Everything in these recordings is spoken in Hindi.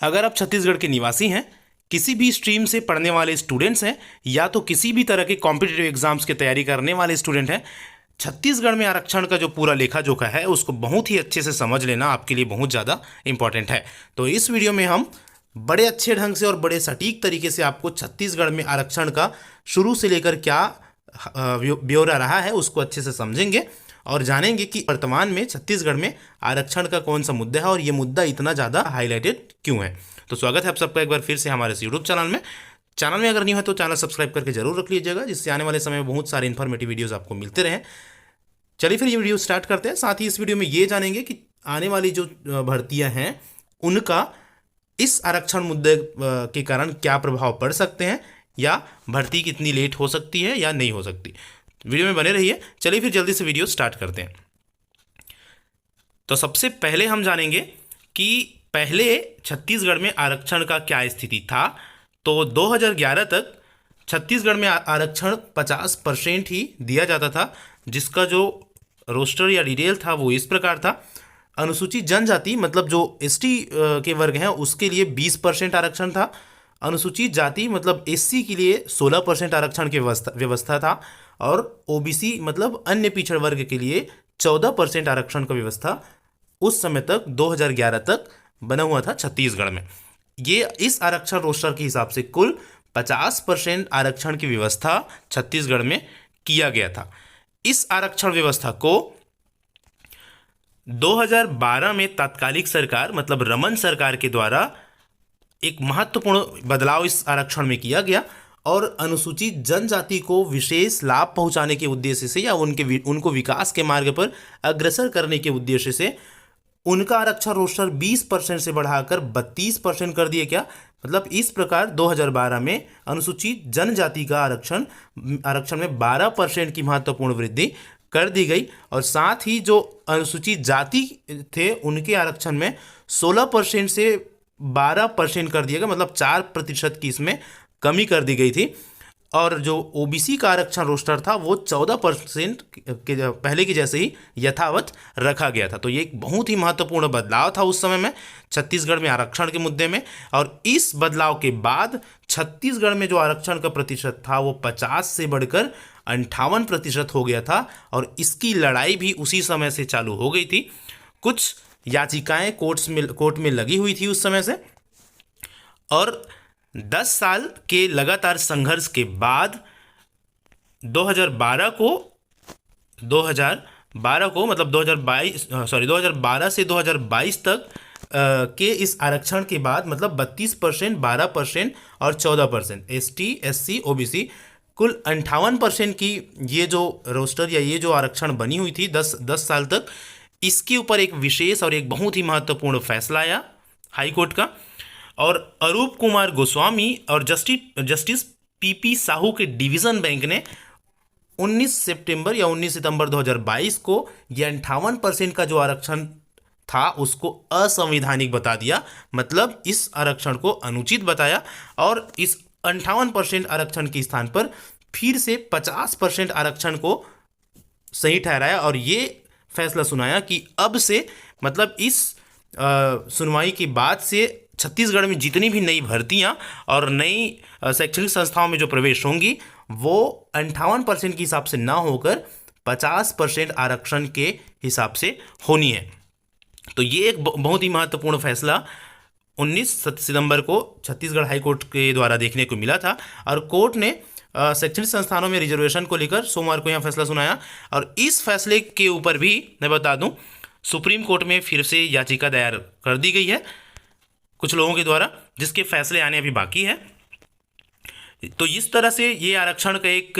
अगर आप छत्तीसगढ़ के निवासी हैं, किसी भी स्ट्रीम से पढ़ने वाले स्टूडेंट्स हैं, या तो किसी भी तरह के कॉम्पिटिटिव एग्जाम्स की तैयारी करने वाले स्टूडेंट हैं, छत्तीसगढ़ में आरक्षण का जो पूरा लेखा जोखा है उसको बहुत ही अच्छे से समझ लेना आपके लिए बहुत ज़्यादा इंपॉर्टेंट है। तो इस वीडियो में हम बड़े अच्छे ढंग से और बड़े सटीक तरीके से आपको छत्तीसगढ़ में आरक्षण का शुरू से लेकर क्या ब्यौरा रहा है उसको अच्छे से समझेंगे और जानेंगे कि वर्तमान में छत्तीसगढ़ में आरक्षण का कौन सा मुद्दा है और ये मुद्दा इतना ज़्यादा हाईलाइटेड क्यों है। तो स्वागत है आप सबका एक बार फिर से हमारे यूट्यूब चैनल में अगर नहीं है तो चैनल सब्सक्राइब करके जरूर रख लीजिएगा, जिससे आने वाले समय में बहुत सारे इन्फॉर्मेटिव वीडियोस आपको मिलते रहें। चलिए फिर ये वीडियो स्टार्ट करते हैं। साथ ही इस वीडियो में ये जानेंगे कि आने वाली जो भर्तियां हैं उनका इस आरक्षण मुद्दे के कारण क्या प्रभाव पड़ सकते हैं, या भर्ती कितनी लेट हो सकती है या नहीं हो सकती। वीडियो में बने रहिए। चलिए फिर जल्दी से वीडियो स्टार्ट करते हैं। तो सबसे पहले हम जानेंगे कि पहले छत्तीसगढ़ में आरक्षण का क्या स्थिति था। तो 2011 तक छत्तीसगढ़ में आरक्षण 50% ही दिया जाता था, जिसका जो रोस्टर या डिटेल था वो इस प्रकार था। अनुसूचित जनजाति मतलब जो एसटी के वर्ग हैं उसके लिए 20% आरक्षण था। अनुसूचित जाति मतलब एससी के लिए 16% आरक्षण की व्यवस्था था, और ओबीसी मतलब अन्य पिछड़ वर्ग के लिए 14% आरक्षण का व्यवस्था उस समय तक 2011 तक बना हुआ था छत्तीसगढ़ में। ये इस आरक्षण रोस्टर के हिसाब से कुल 50% आरक्षण की व्यवस्था छत्तीसगढ़ में किया गया था। इस आरक्षण व्यवस्था को 2012 में तत्कालिक सरकार मतलब रमन सरकार के द्वारा एक महत्वपूर्ण बदलाव इस आरक्षण में किया गया, और अनुसूचित जनजाति को विशेष लाभ पहुंचाने के उद्देश्य से या उनको विकास के मार्ग पर अग्रसर करने के उद्देश्य से उनका आरक्षण रोस्टर 20% से बढ़ाकर 32% कर दिया गया। मतलब इस प्रकार 2012 में अनुसूचित जनजाति का आरक्षण में 12% की महत्वपूर्ण वृद्धि कर दी गई, और साथ ही जो अनुसूचित जाति थे उनके आरक्षण में 16% से 12% कर दिया गया, मतलब 4% की इसमें कमी कर दी गई थी। और जो ओबीसी का आरक्षण रोस्टर था वो 14% के पहले की जैसे ही यथावत रखा गया था। तो ये एक बहुत ही महत्वपूर्ण बदलाव था उस समय में छत्तीसगढ़ में आरक्षण के मुद्दे में। और इस बदलाव के बाद छत्तीसगढ़ में जो आरक्षण का प्रतिशत था वो 50 से बढ़कर 58% हो गया था, और इसकी लड़ाई भी उसी समय से चालू हो गई थी। कुछ याचिकाएं कोर्ट में लगी हुई थी उस समय से, और 10 साल के लगातार संघर्ष के बाद 2012 को मतलब 2012 से 2022 तक के इस आरक्षण के बाद मतलब 32%, 12% और 14% एसटी, एससी, ओबीसी कुल 58% की ये जो रोस्टर या ये जो आरक्षण बनी हुई थी 10 साल तक, इसके ऊपर एक विशेष और एक बहुत ही महत्वपूर्ण फैसला आया हाईकोर्ट का। और अरूप कुमार गोस्वामी और जस्टिस पीपी साहू के डिवीज़न बेंच ने 19 सितंबर 2022 को यह 58% का जो आरक्षण था उसको असंवैधानिक बता दिया, मतलब इस आरक्षण को अनुचित बताया, और इस 58% आरक्षण के स्थान पर फिर से 50% आरक्षण को सही ठहराया, और ये फैसला सुनाया कि अब से मतलब इस सुनवाई के बाद से छत्तीसगढ़ में जितनी भी नई भर्तियां और नई शैक्षणिक संस्थाओं में जो प्रवेश होंगी वो 58% के हिसाब से ना होकर 50% आरक्षण के हिसाब से होनी है। तो ये एक बहुत ही महत्वपूर्ण फैसला 19 सितंबर को छत्तीसगढ़ हाईकोर्ट के द्वारा देखने को मिला था, और कोर्ट ने शैक्षणिक संस्थानों में रिजर्वेशन को लेकर सोमवार को यहाँ फैसला सुनाया। और इस फैसले के ऊपर भी मैं बता दूं सुप्रीम कोर्ट में फिर से याचिका दायर कर दी गई है कुछ लोगों के द्वारा, जिसके फैसले आने अभी बाकी है। तो इस तरह से ये आरक्षण का एक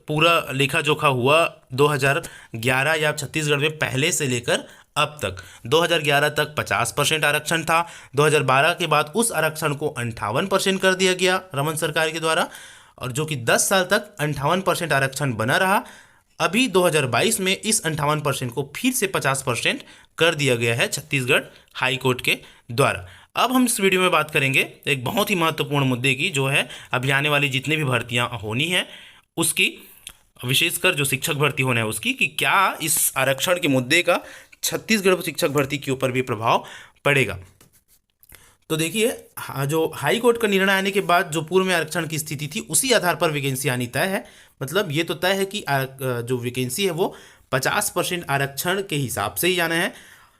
पूरा लेखा जोखा हुआ 2011 या छत्तीसगढ़ में पहले से लेकर अब तक। 2011 तक 50% आरक्षण था, 2012 के बाद उस आरक्षण को 58% कर दिया गया रमन सरकार के द्वारा, और जो कि 10 साल तक 58% आरक्षण बना रहा। अभी 2022 में इस 58% को फिर से 50% कर दिया गया है छत्तीसगढ़ हाईकोर्ट के द्वारा। अब हम इस वीडियो में बात करेंगे एक बहुत ही महत्वपूर्ण मुद्दे की, जो है अभी आने वाली जितनी भी भर्तियां होनी है उसकी, विशेषकर जो शिक्षक भर्ती होना है उसकी, कि क्या इस आरक्षण के मुद्दे का छत्तीसगढ़ शिक्षक भर्ती के ऊपर भी प्रभाव पड़ेगा। तो देखिए, जो हाई कोर्ट का निर्णय आने के बाद जो पूर्व में आरक्षण की स्थिति थी उसी आधार पर वैकेंसी आनी तय है। मतलब ये तो तय है कि जो वैकेंसी है वो 50% आरक्षण के हिसाब से ही जाना है।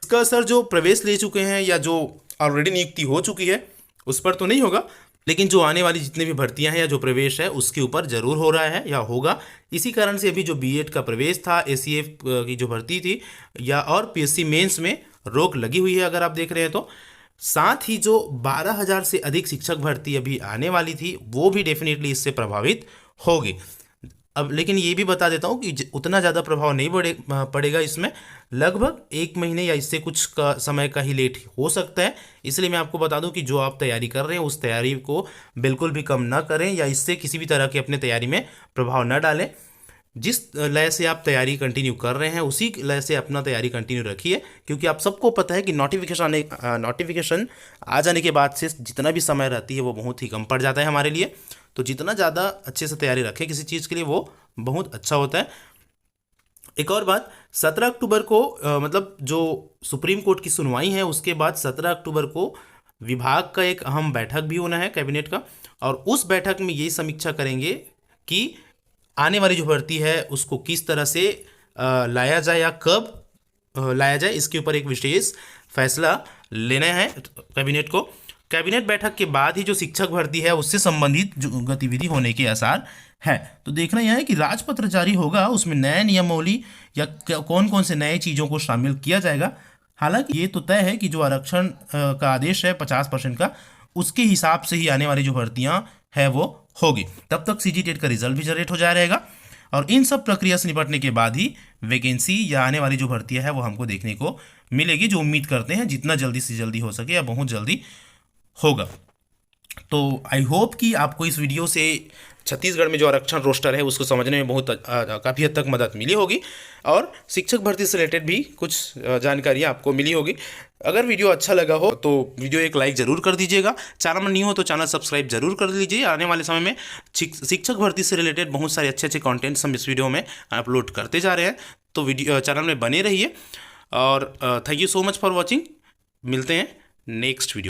इसका असर जो प्रवेश ले चुके हैं या जो ऑलरेडी नियुक्ति हो चुकी है उस पर तो नहीं होगा, लेकिन जो आने वाली जितनी भी भर्तियां हैं या जो प्रवेश है उसके ऊपर जरूर हो रहा है या होगा। इसी कारण से अभी जो बीएड का प्रवेश था, एसीएफ की जो भर्ती थी या और पीएससी मेंस में रोक लगी हुई है अगर आप देख रहे हैं तो। साथ ही जो 12,000 से अधिक शिक्षक भर्ती अभी आने वाली थी वो भी डेफिनेटली इससे प्रभावित होगी। अब लेकिन ये भी बता देता हूँ कि उतना ज़्यादा प्रभाव नहीं पड़ेगा इसमें, लगभग 1 महीने या इससे कुछ का समय का ही लेट हो सकता है। इसलिए मैं आपको बता दूं कि जो आप तैयारी कर रहे हैं उस तैयारी को बिल्कुल भी कम ना करें या इससे किसी भी तरह की अपने तैयारी में प्रभाव न डालें। जिस लय से आप तैयारी कंटिन्यू कर रहे हैं उसी लय से अपना तैयारी कंटिन्यू रखिए, क्योंकि आप सबको पता है कि नोटिफिकेशन आ जाने के बाद से जितना भी समय रहती है वो बहुत ही कम पड़ जाता है हमारे लिए। तो जितना ज़्यादा अच्छे से तैयारी रखें किसी चीज़ के लिए वो बहुत अच्छा होता है। एक और बात, 17 अक्टूबर को मतलब जो सुप्रीम कोर्ट की सुनवाई है उसके बाद 17 अक्टूबर को विभाग का एक अहम बैठक भी होना है कैबिनेट का, और उस बैठक में यही समीक्षा करेंगे कि आने वाली जो भर्ती है उसको किस तरह से लाया जाए या कब लाया जाए, इसके ऊपर एक विशेष फैसला लेना है कैबिनेट को। कैबिनेट बैठक के बाद ही जो शिक्षक भर्ती है उससे संबंधित जो गतिविधि होने के आसार है। तो देखना यह है कि राजपत्र जारी होगा, उसमें नए नियमावली या कौन कौन से नए चीज़ों को शामिल किया जाएगा। हालांकि ये तो तय है कि जो आरक्षण का आदेश है 50% का, उसके हिसाब से ही आने वाली जो भर्तियां है वो होगी। तब तक सीजी टेट का रिजल्ट भी जनरेट हो जा रहेगा और इन सब प्रक्रिया से निपटने के बाद ही वैकेंसी या आने वाली जो भर्तियां है वो हमको देखने को मिलेगी, जो उम्मीद करते हैं जितना जल्दी से जल्दी हो सके या बहुत जल्दी होगा। तो आई होप कि आपको इस वीडियो से छत्तीसगढ़ में जो आरक्षण रोस्टर है उसको समझने में बहुत काफ़ी हद तक मदद मिली होगी और शिक्षक भर्ती से रिलेटेड भी कुछ जानकारी आपको मिली होगी। अगर वीडियो अच्छा लगा हो तो वीडियो एक लाइक ज़रूर कर दीजिएगा। चैनल में न्यू हो तो चैनल सब्सक्राइब जरूर कर लीजिए। आने वाले समय में शिक्षक भर्ती से रिलेटेड बहुत सारे अच्छे अच्छे कॉन्टेंट्स हम इस वीडियो में अपलोड करते जा रहे हैं, तो वीडियो चैनल में बने रहिए और thank you so much for watching. मिलते हैं नेक्स्ट वीडियो।